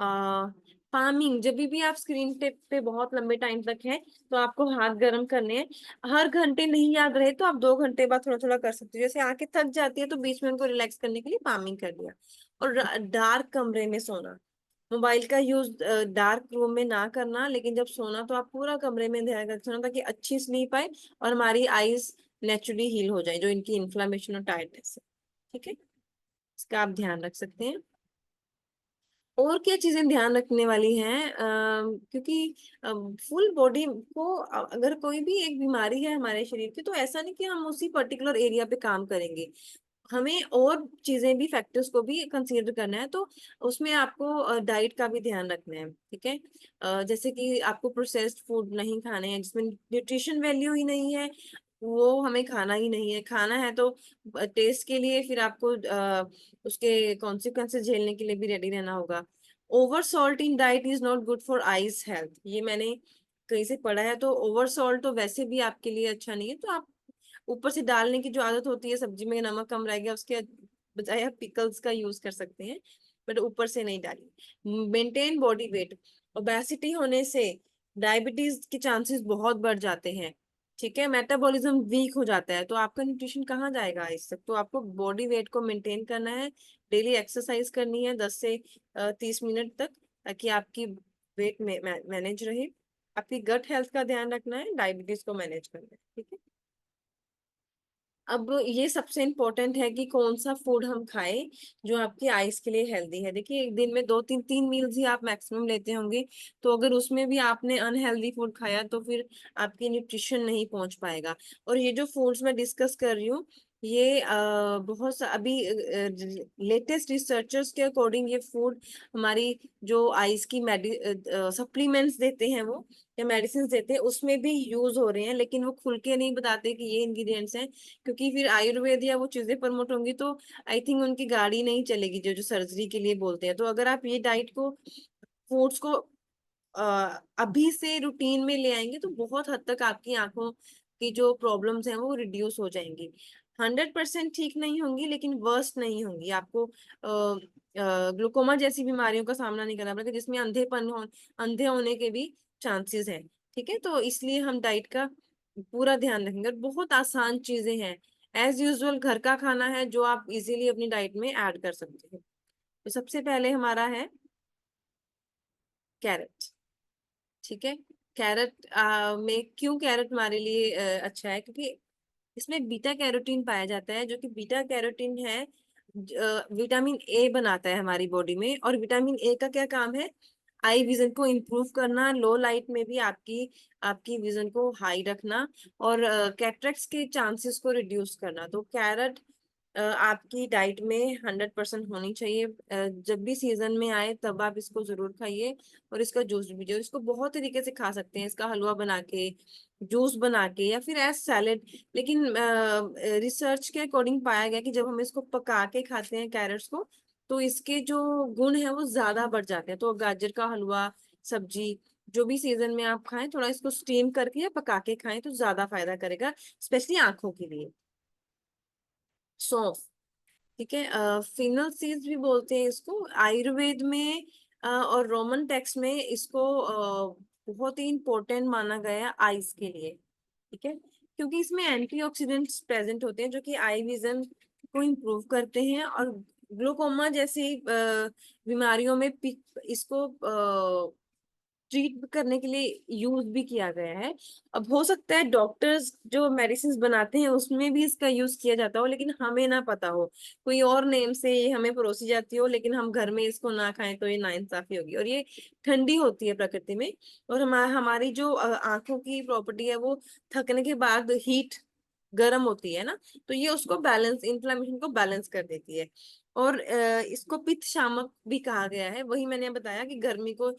आ, पामिंग, जब भी आप स्क्रीन पे बहुत लंबे टाइम तक है तो आपको हाथ गर्म करने हैं। हर घंटे नहीं याद रहे तो आप 2 घंटे बाद थोड़ा थोड़ा कर सकते हो। जैसे आंखें थक जाती है तो बीच में उनको रिलैक्स करने के लिए पामिंग कर दिया। और डार्क कमरे में सोना, मोबाइल का यूज डार्क रूम में ना करना, लेकिन जब सोना तो आप पूरा कमरे में ध्यान करके सोना, ताकि अच्छी स्लीप आए और हमारी आईज नेचुरली हील हो जाए जो इनकी इन्फ्लामेशन और टायर्डनेस है। ठीक है, इसका आप ध्यान रख सकते हैं। और क्या चीजें ध्यान रखने वाली हैं, क्योंकि फुल बॉडी को अगर कोई भी एक बीमारी है हमारे शरीर की, तो ऐसा नहीं कि हम उसी पर्टिकुलर एरिया पे काम करेंगे, हमें और चीजें भी, फैक्टर्स को भी कंसीडर करना है। तो उसमें आपको डाइट का भी ध्यान रखना है। ठीक है। जैसे कि आपको प्रोसेस्ड फूड नहीं खाने हैं जिसमें न्यूट्रिशन वैल्यू ही नहीं है, वो हमें खाना ही नहीं है। खाना है तो टेस्ट के लिए, फिर आपको उसके कॉन्सिक्वेंसेस झेलने के लिए भी रेडी रहना होगा। Over salt in diet is not good for eyes health, ये मैंने कहीं से पढ़ा है। तो ओवर सॉल्ट तो वैसे भी आपके लिए अच्छा नहीं है, तो आप ऊपर से डालने की जो आदत होती है, सब्जी में नमक कम रह गया उसके बजाय आप पिकल्स का यूज कर सकते हैं, बट ऊपर से नहीं डालिए। मेंटेन बॉडी वेट, ओबेसिटी होने से डायबिटीज के चांसेस बहुत बढ़ जाते हैं। ठीक है, मेटाबॉलिज्म वीक हो जाता है, तो आपका न्यूट्रिशन कहाँ जाएगा इस तक। तो आपको बॉडी वेट को मेंटेन करना है, डेली एक्सरसाइज करनी है 10 से 30 मिनट तक, ताकि आपकी वेट में मैनेज रहे। आपकी गट हेल्थ का ध्यान रखना है, डायबिटीज को मैनेज करना है। ठीक है। अब ये सबसे इम्पोर्टेंट है कि कौन सा फूड हम खाएं जो आपकी आइज के लिए हेल्दी है। देखिए, एक दिन में दो तीन तीन मील्स ही आप मैक्सिमम लेते होंगे, तो अगर उसमें भी आपने अनहेल्दी फूड खाया तो फिर आपकी न्यूट्रिशन नहीं पहुंच पाएगा। और ये जो फूड्स मैं डिस्कस कर रही हूँ, ये बहुत सा अभी लेटेस्ट रिसर्चर्स के अकॉर्डिंग ये फूड हमारी जो आइज की मेडि सप्लीमेंट्स देते हैं वो, या मेडिसिन देते हैं, उसमें भी यूज हो रहे हैं, लेकिन वो खुल के नहीं बताते कि ये इंग्रेडिएंट्स हैं, क्योंकि फिर आयुर्वेद या वो चीजें प्रमोट होंगी तो आई थिंक उनकी गाड़ी नहीं चलेगी जो जो सर्जरी के लिए बोलते हैं। तो अगर आप ये डाइट को, फूड्स को अभी से रूटीन में ले आएंगे तो बहुत हद तक आपकी आंखों की जो प्रॉब्लम्स हैं वो रिड्यूस हो जाएंगी। 100% ठीक नहीं होंगी, लेकिन वर्स्ट नहीं होंगी। आपको ग्लूकोमा जैसी बीमारियों का सामना नहीं करना पड़ेगा जिसमें अंधे होने के भी चांसेस हैं। ठीक है, तो इसलिए हम डाइट का पूरा ध्यान रखेंगे। और बहुत आसान चीजें हैं, एज यूजुअल घर का खाना है जो आप इजीली अपनी डाइट में ऐड कर सकते हैं। तो सबसे पहले हमारा है कैरेट। ठीक है, कैरेट में क्यों कैरेट हमारे लिए अच्छा है, क्योंकि इसमें बीटा कैरोटीन पाया जाता है, जो कि बीटा कैरोटीन है विटामिन ए बनाता है हमारी बॉडी में। और विटामिन ए का क्या काम है, आई विजन को इम्प्रूव करना, लो लाइट में भी आपकी आपकी विजन को हाई रखना, और कैटरेक्ट्स के चांसेस को रिड्यूस करना। तो कैरेट आपकी डाइट में 100% होनी चाहिए। जब भी सीजन में आए तब आप इसको जरूर खाइए। और इसका जूस भी, जो इसको बहुत तरीके से खा सकते हैं, इसका हलवा बना के, जूस बना के, या फिर एज सैलेड। लेकिन रिसर्च के अकॉर्डिंग पाया गया कि जब हम इसको पका के खाते हैं कैरेट्स को, तो इसके जो गुण है वो ज्यादा बढ़ जाते हैं। तो गाजर का हलवा, सब्जी, जो भी सीजन में आप खाएं, थोड़ा इसको स्टीम करके या पका के खाएं तो ज्यादा फायदा करेगा, स्पेशली आंखों के लिए। सौंफ, ठीक है, फिनल सीड्स भी बोलते हैं इसको आयुर्वेद में, और रोमन टेक्स्ट में इसको बहुत ही इंपॉर्टेंट माना गया है आईज के लिए। ठीक है, क्योंकि इसमें एंटीऑक्सीडेंट्स प्रेजेंट होते हैं जो कि आई विजन को इम्प्रूव करते हैं। और ग्लूकोमा जैसी बीमारियों में इसको ट्रीट करने के लिए यूज भी किया गया है। अब हो सकता है डॉक्टर्स जो मेडिसिन बनाते हैं उसमें भी इसका यूज किया जाता हो, लेकिन हमें ना पता हो, कोई और नेम से ये हमें परोसी जाती हो, लेकिन हम घर में इसको ना खाएं तो ये नाइंसाफी होगी। और ये ठंडी होती है प्रकृति में, और हमारी जो आंखों की प्रॉपर्टी है वो थकने के बाद हीट गर्म होती है ना, तो ये उसको बैलेंस, इन्फ्लेमेशन को बैलेंस कर देती है। और इसको पित्त शामक भी कहा गया है, वही मैंने बताया कि गर्मी को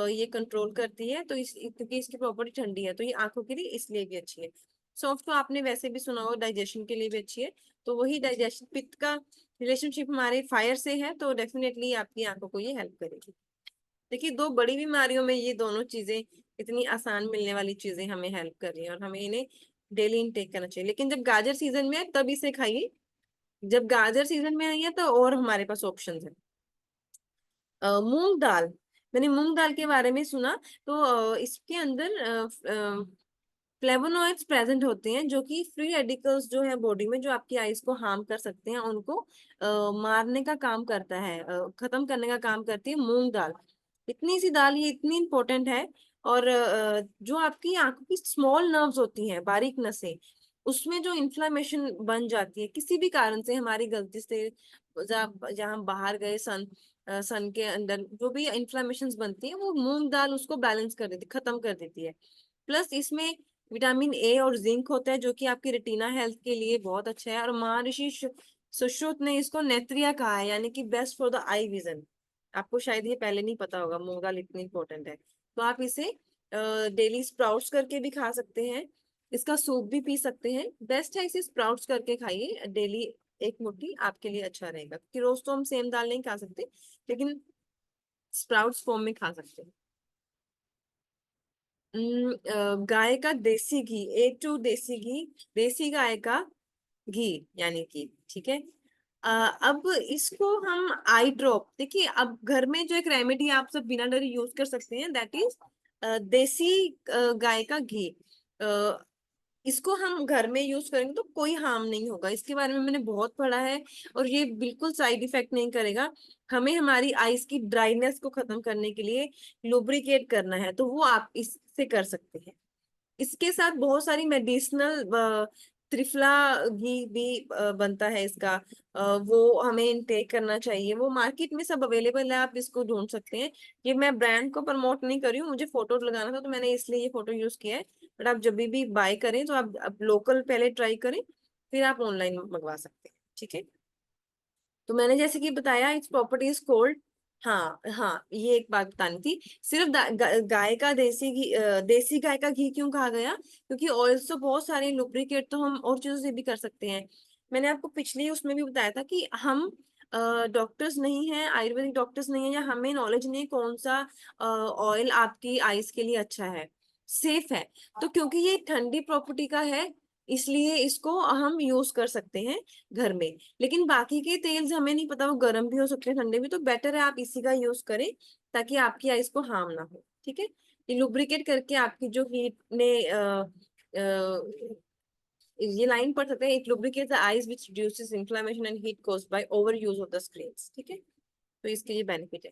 ये कंट्रोल करती है। तो क्योंकि इसकी प्रॉपर्टी ठंडी है, तो ये आंखों के लिए इसलिए भी अच्छी है। सौंफ तो आपने वैसे भी सुना हो, डाइजेशन के लिए भी अच्छी है। तो वही डाइजेशन, पित्त का रिलेशनशिप हमारे फायर से है, तो डेफिनेटली आपकी आंखों को ये हेल्प करेगी। देखिए, दो बड़ी बीमारियों में ये दोनों चीजें, इतनी आसान मिलने वाली चीजें हमें हेल्प कर रही हैं, और हमें इन्हें डेली इनटेक करना चाहिए। लेकिन जब गाजर सीजन में है तब इसे खाइए, जब गाजर सीजन में आई है तो और हमारे पास ऑप्शन है। मूंग दाल, मैंने मूंग दाल के बारे में सुना। तो इसके अंदर फ्लेवोनॉइड्स प्रेजेंट होते हैं, जो कि फ्री रेडिकल्स जो है बॉडी में, जो आपकी आईज को हार्म कर सकते हैं, उनको मारने का काम करता है, खत्म करने का काम करती है मूंग दाल। इतनी सी दाल ये इतनी इंपॉर्टेंट है। और जो आपकी आंखों की स्मॉल नर्व्स होती हैं, बारीक नसें, उसमें जो इन्फ्लामेशन बन जाती है किसी भी कारण से, हमारी गलती से, जहाँ बाहर गए, सन के अंदर जो भी इन्फ्लामेशन बनती है, वो मूंग दाल उसको बैलेंस कर देती, खत्म कर देती है। प्लस इसमें विटामिन ए और जिंक होता है, जो कि आपकी रेटिना हेल्थ के लिए बहुत अच्छा है। और महर्षि सुश्रुत ने इसको नेत्रिया कहा है, यानी कि best for the eye vision. आपको शायद ये पहले नहीं पता होगा, मूंग दाल इतनी इंपॉर्टेंट है। तो आप इसे डेली स्प्राउट्स करके भी खा सकते हैं, इसका सूप भी पी सकते हैं। बेस्ट है इसे स्प्राउट्स करके खाइए डेली, एक मुट्ठी आपके लिए अच्छा रहेगा, क्योंकि रोज तो हम सेम दाल नहीं खा सकते, लेकिन स्प्राउट्स फॉर्म में खा सकते हैं। गाय का देसी घी, A2 देसी घी, देसी गाय का घी, यानी कि, ठीक है। अब इसको हम आई ड्रॉप, देखिए, अब घर में जो एक रेमेडी आप सब बिना डरे यूज कर सकते हैं, दैट इज देसी गाय का घी। इसको हम घर में यूज करेंगे तो कोई हार्म नहीं होगा, इसके बारे में मैंने बहुत पढ़ा है। और ये बिल्कुल साइड इफेक्ट नहीं करेगा। हमें हमारी आईज की ड्राइनेस को खत्म करने के लिए लुब्रिकेट करना है, तो वो आप इससे कर सकते हैं। इसके साथ बहुत सारी मेडिसिनल त्रिफला घी भी बनता है इसका, वो हमें इनटेक करना चाहिए। वो मार्केट में सब अवेलेबल है, आप इसको ढूंढ सकते हैं। ये मैं ब्रांड को प्रमोट नहीं कर रही हूँ, मुझे फोटो लगाना था तो मैंने इसलिए ये फोटो यूज किया है। बट आप जब भी बाय करें तो आप लोकल पहले ट्राई करें, फिर आप ऑनलाइन मंगवा सकते हैं। ठीक है, तो मैंने जैसे कि बताया, इट्स प्रॉपर्टी इज कोल्ड। हाँ हाँ, ये एक बात बतानी थी। सिर्फ गाय का देसी घी, देसी गाय का घी क्यों कहा गया, क्योंकि ऑयल्स तो बहुत सारे, लुब्रिकेट तो हम और चीजों से भी कर सकते हैं। मैंने आपको पिछली उसमें भी बताया था कि हम डॉक्टर्स नहीं हैं, आयुर्वेदिक डॉक्टर्स नहीं है, या हमें नॉलेज नहीं है कौन सा ऑयल आपकी आईज के लिए अच्छा है, सेफ है। तो क्योंकि ये ठंडी प्रॉपर्टी का है, इसलिए इसको हम यूज कर सकते हैं घर में। लेकिन बाकी के तेल्स हमें नहीं पता, वो गर्म भी हो सकते हैं, ठंडे भी, तो बेटर है आप इसी का यूज करें, ताकि आपकी आइस को हार्म ना हो। ठीक है, ये लुब्रिकेट करके आपकी जो हीट ने ये लाइन पढ़ सकते हैं, it lubricates the eyes which reduces inflammation and heat caused by over use of the screens. ठीक है, तो इसके ये बेनिफिट है।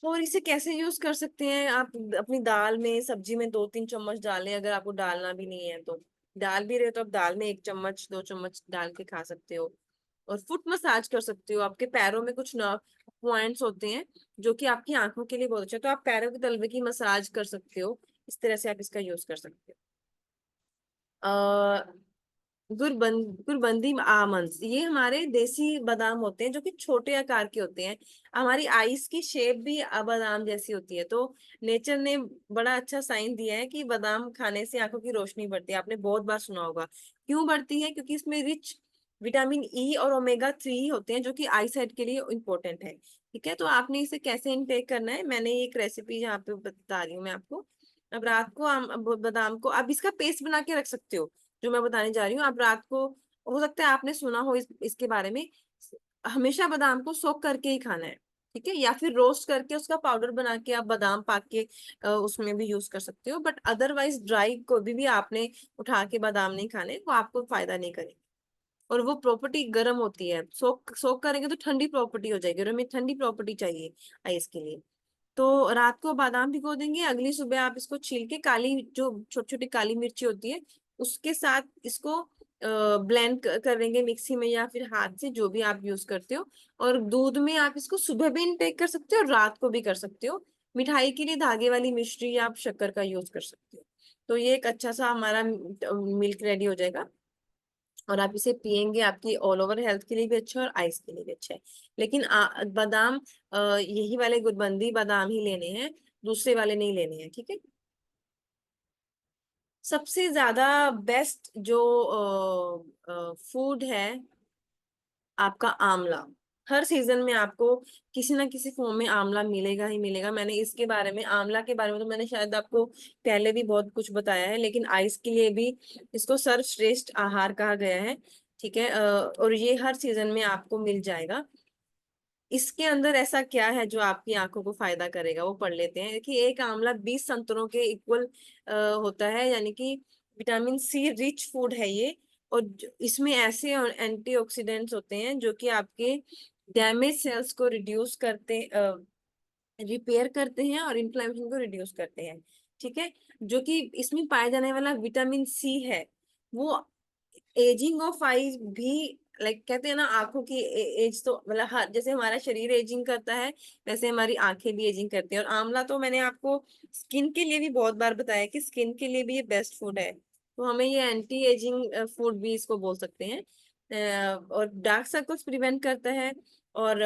और इसे कैसे यूज कर सकते हैं आप? अपनी दाल में, सब्जी में 2-3 चम्मच डालें, अगर आपको डालना भी नहीं है तो। डाल भी रहे तो आप दाल में 1 चम्मच 2 चम्मच डाल के खा सकते हो। और फुट मसाज कर सकते हो। आपके पैरों में कुछ नर्व पॉइंट्स होते हैं जो कि आपकी आंखों के लिए बहुत अच्छा है, तो आप पैरों के तलवे की मसाज कर सकते हो। इस तरह से आप इसका यूज कर सकते हो। गुरबंदी आमंड्स, ये हमारे देसी बादाम होते हैं जो कि छोटे आकार के होते हैं। हमारी आईज की शेप भी बादाम जैसी होती है। तो नेचर ने बड़ा अच्छा साइन दिया है कि बादाम खाने से आंखों की रोशनी बढ़ती है। आपने बहुत बार सुना होगा। क्यों बढ़ती है? क्योंकि इसमें रिच विटामिन ई और ओमेगा 3 होते हैं जो कि आई साइट के लिए इम्पोर्टेंट है। ठीक है, तो आपने इसे कैसे इनटेक करना है, मैंने एक रेसिपी यहाँ पे बता रही हूँ मैं आपको। अब रात को बादाम को आप इसका पेस्ट बना के रख सकते हो। जो मैं बताने जा रही हूँ, आप रात को, हो सकता है आपने सुना हो इसके बारे में, हमेशा बादाम को सोक करके ही खाना है। ठीक है, या फिर रोस्ट करके उसका पाउडर बना के आप बादाम पाक के उसमें भी यूज कर सकते हो। बट अदरवाइज ड्राई कोई भी आपने उठा के बादाम नहीं खाने, वो आपको फायदा नहीं करेंगे। और वो प्रॉपर्टी गर्म होती है, सोक सोक करेंगे तो ठंडी प्रॉपर्टी हो जाएगी, और हमें ठंडी प्रॉपर्टी चाहिए आइस के लिए। तो रात को बादाम भिगो देंगे, अगली सुबह आप इसको छील के, काली जो छोटी छोटी काली मिर्ची होती है उसके साथ इसको ब्लेंड करेंगे मिक्सी में या फिर हाथ से, जो भी आप यूज करते हो। और दूध में आप इसको सुबह भी इंटेक कर सकते हो और रात को भी कर सकते हो। मिठाई के लिए धागे वाली मिश्री या आप शक्कर का यूज कर सकते हो। तो ये एक अच्छा सा हमारा मिल्क रेडी हो जाएगा। और आप इसे पियेंगे, आपकी ऑल ओवर हेल्थ के लिए भी अच्छा है और आइस के लिए भी अच्छा है। लेकिन बादाम यही वाले गुदबंदी बादाम ही लेने हैं, दूसरे वाले नहीं लेने हैं। ठीक है। सबसे ज्यादा बेस्ट जो फूड है आपका आंवला। हर सीजन में आपको किसी ना किसी फॉर्म में आंवला मिलेगा ही मिलेगा। मैंने इसके बारे में, आंवला के बारे में तो मैंने शायद आपको पहले भी बहुत कुछ बताया है, लेकिन आइस के लिए भी इसको सर्वश्रेष्ठ आहार कहा गया है। ठीक है, और ये हर सीजन में आपको मिल जाएगा। इसके अंदर ऐसा क्या है जो आपकी आंखों को फायदा करेगा, वो पढ़ लेते हैं कि एक आंवला 20 संतरों के इक्वल होता है, यानी कि विटामिन सी रिच फूड है ये। और इसमें ऐसे एंटीऑक्सीडेंट्स होते हैं जो कि आपके डैमेज सेल्स को रिड्यूस करते, रिपेयर करते हैं और इन्फ्लेमेशन को रिड्यूस करते हैं। ठीक है, जो कि इसमें पाया जाने वाला विटामिन सी है, वो एजिंग ऑफ आईज भी, लाइक कहते हैं ना, आंखों की एज तो मतलब हर, जैसे हमारा शरीर एजिंग करता है वैसे हमारी आंखें भी एजिंग करती हैं। और आंवला तो मैंने आपको स्किन के लिए भी बहुत बार बताया कि स्किन के लिए भी ये बेस्ट फूड है। तो हमें ये एंटी एजिंग फूड भी इसको बोल सकते हैं। और डार्क सर्कल्स प्रिवेंट करता है। और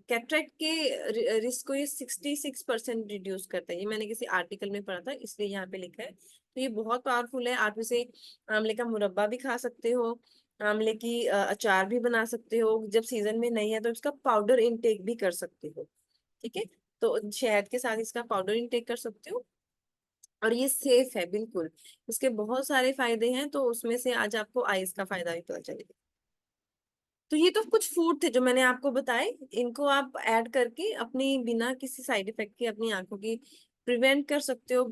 कैटरेक्ट के रिस्क को ये 66% रिड्यूस करता है। ये मैंने किसी आर्टिकल में पढ़ा था, इसलिए यहाँ पे लिखा है। तो ये बहुत पावरफुल है। आप इसे आंवले का मुरब्बा भी खा सकते हो, आंवले की अचार भी बना सकते हो, जब सीजन में नहीं है तो इसका पाउडर इनटेक भी कर सकते हो। ठीक है, तो शहद के साथ इसका पाउडर इनटेक कर सकते हो। और ये सेफ है बिल्कुल। इसके बहुत सारे फायदे हैं, तो उसमें से आज आपको आइस का फायदा भी पता चलेगा। तो ये तो कुछ फूड थे जो मैंने आपको बताए। इनको आप ऐड करके अपनी, बिना किसी साइड इफेक्ट के, अपनी आंखों की प्रिवेंट कर सकते हो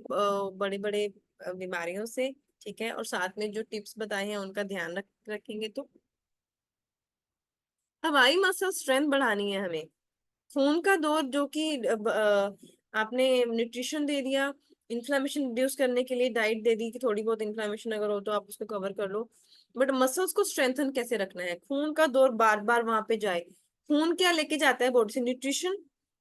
बड़े बड़े बीमारियों से। ठीक है, और साथ में जो टिप्स बताए हैं उनका ध्यान रखेंगे तो हवाई मसल स्ट्रेंथ बढ़ानी है हमें। खून का दौर जो कि आपने न्यूट्रिशन दे दिया, इन्फ्लेमेशन रिड्यूस करने के लिए डाइट दे दी कि थोड़ी बहुत इन्फ्लेमेशन अगर हो तो आप उसको कवर कर लो। बट मसल्स को स्ट्रेंथन कैसे रखना है? खून का दौर बार बार वहां पे जाए। खून क्या लेके जाता है बॉडी से? न्यूट्रिशन।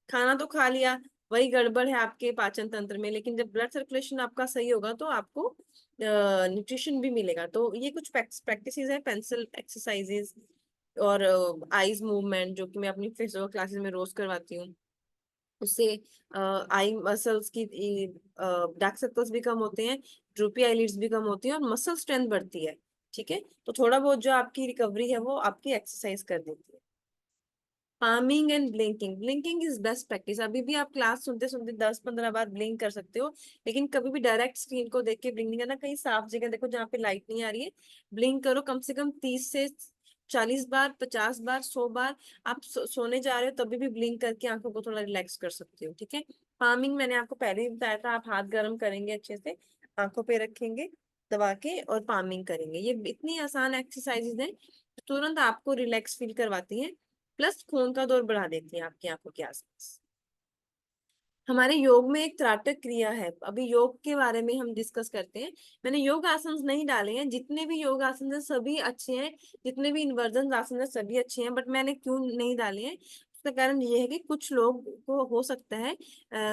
खाना तो खा लिया, वही गड़बड़ है आपके पाचन तंत्र में। लेकिन जब ब्लड सर्कुलेशन आपका सही होगा तो आपको न्यूट्रिशन भी मिलेगा। तो ये कुछ प्रैक्टिसेस है, पेंसिल एक्सरसाइजेस और आईज मूवमेंट, जो कि मैं अपनी फिजिकल क्लासेस में रोज करवाती हूँ। उससे आई मसल्स की डार्क सर्कल्स भी कम होते हैं, ड्रूपी आईलिड्स भी कम होती हैं, और मसल स्ट्रेंथ बढ़ती है। ठीक है, तो थोड़ा बहुत जो आपकी रिकवरी है वो आपकी एक्सरसाइज कर देती है। Palming and blinking, blinking is best practice. अभी भी आप क्लास सुनते सुनते 10-15 बार ब्लिंक कर सकते हो। लेकिन कभी भी डायरेक्ट स्क्रीन को देख के ब्लिंक नहीं करना। कहीं साफ जगह देखो जहाँ पे लाइट नहीं आ रही है, ब्लिंक करो कम से कम 30 से 40 बार, 50 बार, 100 बार। आप सोने जा रहे हो तभी भी ब्लिंक करके आंखों को थोड़ा रिलैक्स कर सकते हो। ठीक है, पामिंग मैंने आपको पहले ही बताया था। आप हाथ गर्म करेंगे अच्छे से, आंखों पे रखेंगे दबा के और पामिंग करेंगे। ये इतनी आसान एक्सरसाइजेज हैं, तुरंत आपको रिलैक्स फील करवाती हैं, प्लस खून का दौर बढ़ा देती है आपकी आंखों के आसपास। हमारे योग में एक त्राटक क्रिया है। अभी योग के बारे में हम डिस्कस करते हैं। मैंने योग आसन नहीं डाले हैं, जितने भी योग आसन है सभी अच्छे हैं, जितने भी इन्वर्जन आसन है सभी अच्छे हैं, बट मैंने क्यों नहीं डाले हैं, उसका कारण ये है कि कुछ लोग को हो सकता है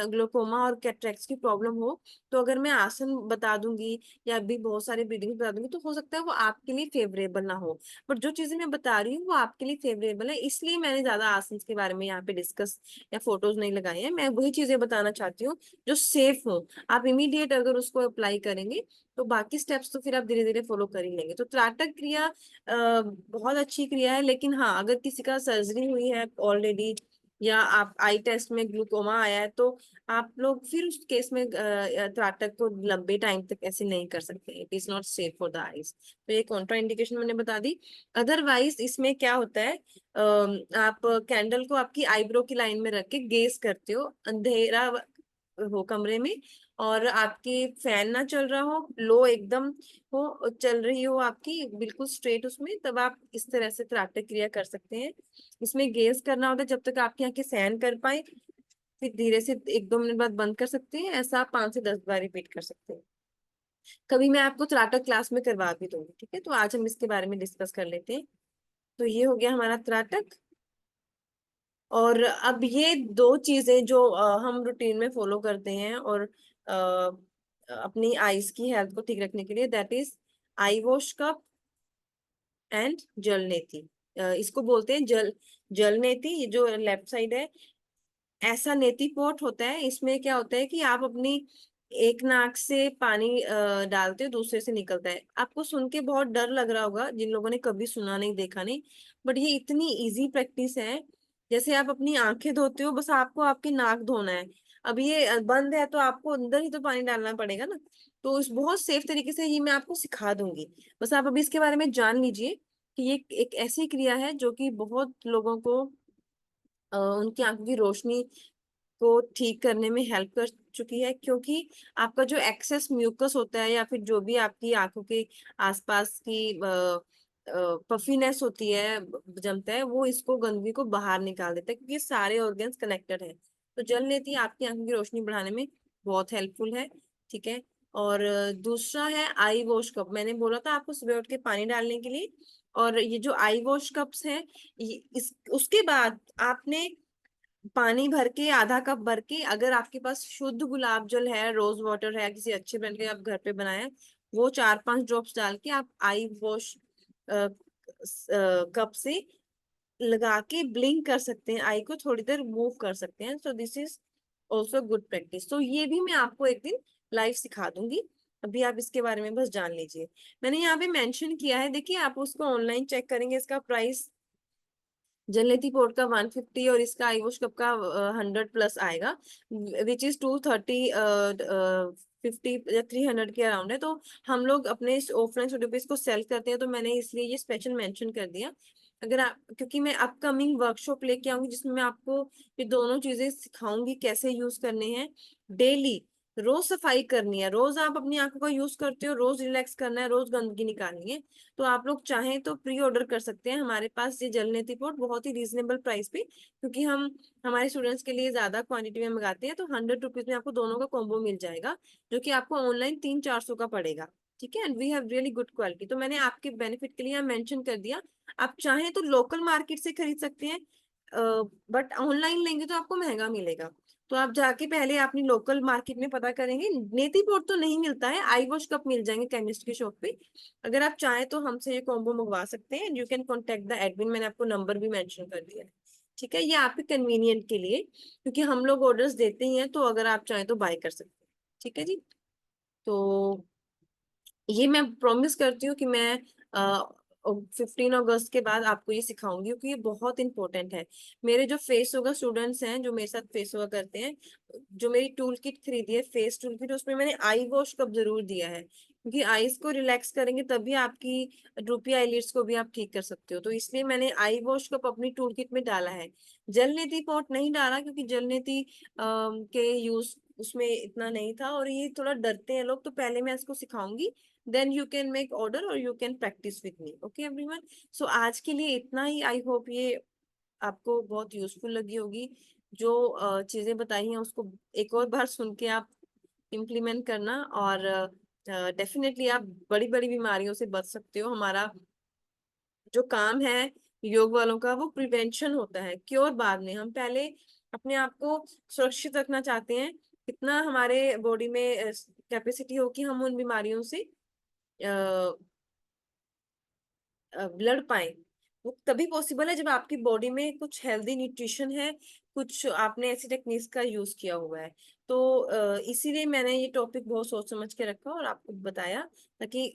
ग्लोकोमा और कैटरेक्ट की प्रॉब्लम हो। तो अगर मैं आसन बता दूंगी या अभी बहुत सारे ब्रीदिंग बता दूंगी तो हो सकता है वो आपके लिए फेवरेबल ना हो, बट जो चीजें मैं बता रही हूँ वो आपके लिए फेवरेबल है, इसलिए मैंने ज्यादा आसन के बारे में यहाँ पे डिस्कस या फोटोज नहीं लगाए हैं। मैं वही चीजें बताना चाहती हूँ जो सेफ हो। आप इमीडिएट अगर उसको अप्लाई करेंगे तो बाकी स्टेप्स तो फिर आप धीरे धीरे फॉलो कर ही लेंगे। तो त्राटक क्रिया बहुत अच्छी क्रिया है, लेकिन हाँ अगर किसी का सर्जरी हुई है ऑलरेडी या आप आई टेस्ट में ग्लूकोमा आया है तो आप लोग फिर उस केस में त्राटक को लंबे टाइम तक ऐसे नहीं कर सकते। It is not safe for the eyes. तो ये कॉन्ट्रा इंडिकेशन मैंने बता दी। अदरवाइज इसमें क्या होता है, आप कैंडल को आपकी आईब्रो की लाइन में रख के गेस करते हो, अंधेरा हो कमरे में, और आपकी फैन ना चल रहा हो, लो एकदम हो, चल रही हो आपकी बिल्कुल स्ट्रेट उसमें, तब आप इस तरह से त्राटक क्रिया कर सकते हैं। इसमें गेस करना होता है जब तक आपकी आंखें सहन कर पाए, फिर धीरे से 1-2 मिनट बाद बंद कर सकते हैं। ऐसा आप 5 से 10 बार रिपीट कर सकते हैं। कभी मैं आपको त्राटक क्लास में करवा भी दूंगी, ठीक है। तो आज हम इसके बारे में डिस्कस कर लेते हैं। तो ये हो गया हमारा त्राटक। और अब ये दो चीजें जो हम रूटीन में फॉलो करते हैं और अपनी आईज की हेल्थ को ठीक रखने के लिए, that is I wash cup and जल नेति। इसको बोलते हैं जल नेति। ये जो लेफ्ट साइड है, ऐसा नेति पोट होता है। इसमें क्या होता है कि आप अपनी एक नाक से पानी डालते हो, दूसरे से निकलता है। आपको सुन के बहुत डर लग रहा होगा जिन लोगों ने कभी सुना नहीं देखा नहीं, बट ये इतनी इजी प्रैक्टिस है। जैसे आप अपनी आंखें धोते हो, बस आपको आपकी नाक धोना है। अब ये बंद है तो आपको अंदर ही तो पानी डालना पड़ेगा ना। तो इस बहुत सेफ तरीके से ये मैं आपको सिखा दूंगी। बस आप अभी इसके बारे में जान लीजिए कि ये एक ऐसी क्रिया है जो कि बहुत लोगों को उनकी आंखों की रोशनी को ठीक करने में हेल्प कर चुकी है। क्योंकि आपका जो एक्सेस म्यूकस होता है या फिर जो भी आपकी आंखों के आसपास की पफीनेस होती है, जमता है, वो इसको गंदगी को बाहर निकाल देता है, क्योंकि ये सारे ऑर्गन्स कनेक्टेड है। तो जल नेति आपकी आंखों की रोशनी बढ़ाने में बहुत हेल्पफुल है, ठीक है। और दूसरा है आई वॉश कप। मैंने बोला था आपको सुबह उठ के पानी डालने के लिए। और ये जो आई वॉश कप्स है, इस उसके बाद आपने पानी भर के, आधा कप भर के, अगर आपके पास शुद्ध गुलाब जल है, रोज वाटर है, किसी अच्छे ब्रांड के आप घर पे बनाए हैं, वो 4-5 ड्रॉप्स डाल के आप आई वॉश कप से लगा के ब्लिंक कर सकते हैं, आई को थोड़ी देर मूव कर सकते हैं। So this is also good practice. तो ये भी मैं आपको एक दिन लाइव सिखा दूंगी। अभी आप इसके बारे में बस जान लीजिए। मैंने यहाँ पे मेंशन किया है, देखिए आप उसको ऑनलाइन चेक करेंगे, इसका प्राइस जलनेती पोर्ट का 150 और इसका आईवोश कप का 100 प्लस आएगा, विच इज 230 50 या 300 के अराउंड है। तो हम लोग अपने ऑफलाइन स्टूडियो पे इसको सेल करते हैं, तो मैंने इसलिए ये स्पेशल मेंशन कर दिया। अगर आप, क्योंकि मैं अपकमिंग वर्कशॉप लेके आऊंगी जिसमें मैं आपको ये दोनों चीजें सिखाऊंगी कैसे यूज करने हैं डेली। रोज सफाई करनी है, रोज आप अपनी आंखों का यूज करते हो, रोज रिलैक्स करना है, रोज गंदगी निकालनी है। तो आप लोग चाहें तो प्री ऑर्डर कर सकते हैं हमारे पास ये जल नेति पोर्ट बहुत ही रीजनेबल प्राइस पे, क्योंकि हम हमारे स्टूडेंट्स के लिए ज्यादा क्वांटिटी में मंगाते हैं। तो 100 रुपीज में आपको दोनों का कॉम्बो मिल जाएगा, जो कि आपको ऑनलाइन 300-400 का पड़ेगा, ठीक है। And we have really good quality. तो मैंने आपके बेनिफिट के लिए यहाँ मेंशन कर दिया। आप चाहें तो लोकल मार्केट से खरीद सकते हैं, बट ऑनलाइन लेंगे तो आपको महंगा मिलेगा। तो आप जाके पहले अपनी लोकल मार्केट में पता करेंगे। नेती पोर्ट तो नहीं मिलता है, आई वॉश कप मिल जाएंगे केमिस्ट की शॉप पे। अगर आप चाहें तो हमसे ये कॉम्बो मंगवा सकते हैं। You can contact the admin, मैंने आपको नंबर भी मेंशन कर दिया है, ठीक है। ये आपके कन्वीनियंट के लिए, क्योंकि हम लोग ऑर्डर्स देते ही हैं, तो अगर आप चाहें तो बाय कर सकते हैं, ठीक है जी। तो ये मैं प्रॉमिस करती हूँ कि मैं 15 अगस्त के बाद आपको ये सिखाऊंगी, क्योंकि ये बहुत इंपॉर्टेंट है। मेरे जो फेस योगा स्टूडेंट्स हैं जो मेरे साथ फेस योगा करते हैं, जो मेरी टूल किट खरीदी है फेस टूल किट, उसमें मैंने आई वॉश कप जरूर दिया है, क्योंकि आईज को रिलैक्स करेंगे तभी आपकी ड्रूपी आईलिड्स को भी आप ठीक कर सकते हो। तो इसलिए मैंने आई वॉश कप अपनी टूल किट में डाला है। जल नेति पॉट नहीं डाला, क्योंकि जल नेति के यूज उसमें इतना नहीं था, और ये थोड़ा डरते हैं लोग, तो पहले मैं इसको सिखाऊंगी, then you can make order और you can practise with me, okay everyone. So आज के लिए इतना ही। आई होप ये आपको बहुत यूजफुल लगी होगी। जो चीजें बताई हैं उसको एक और बार सुन के आप इम्प्लीमेंट करना, और डेफिनेटली आप बड़ी बड़ी बीमारियों से बच सकते हो। हमारा जो काम है योग वालों का, वो प्रिवेंशन होता है, क्योर बाद में। हम पहले अपने आप को सुरक्षित रखना चाहते हैं, कितना हमारे बॉडी में कैपेसिटी हो कि हम उन बीमारियों से लड़ पाए। वो तभी पॉसिबल है जब आपकी बॉडी में कुछ हेल्दी न्यूट्रिशन है, कुछ आपने ऐसी टेक्निक्स का यूज किया हुआ है। तो इसीलिए मैंने ये टॉपिक बहुत सोच समझ के रखा और आपको बताया, ताकि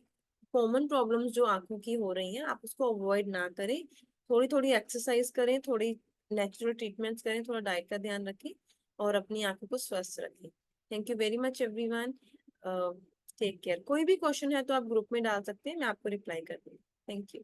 कॉमन प्रॉब्लम्स जो आंखों की हो रही हैं आप उसको अवॉइड ना करें। थोड़ी थोड़ी एक्सरसाइज करें, थोड़ी नेचुरल ट्रीटमेंट्स करें, थोड़ा डाइट का ध्यान रखें, और अपनी आंखों को स्वस्थ रखें। Thank you very much everyone. Take care. कोई भी क्वेश्चन है तो आप ग्रुप में डाल सकते हैं, मैं आपको रिप्लाई कर दूंगी। Thank you.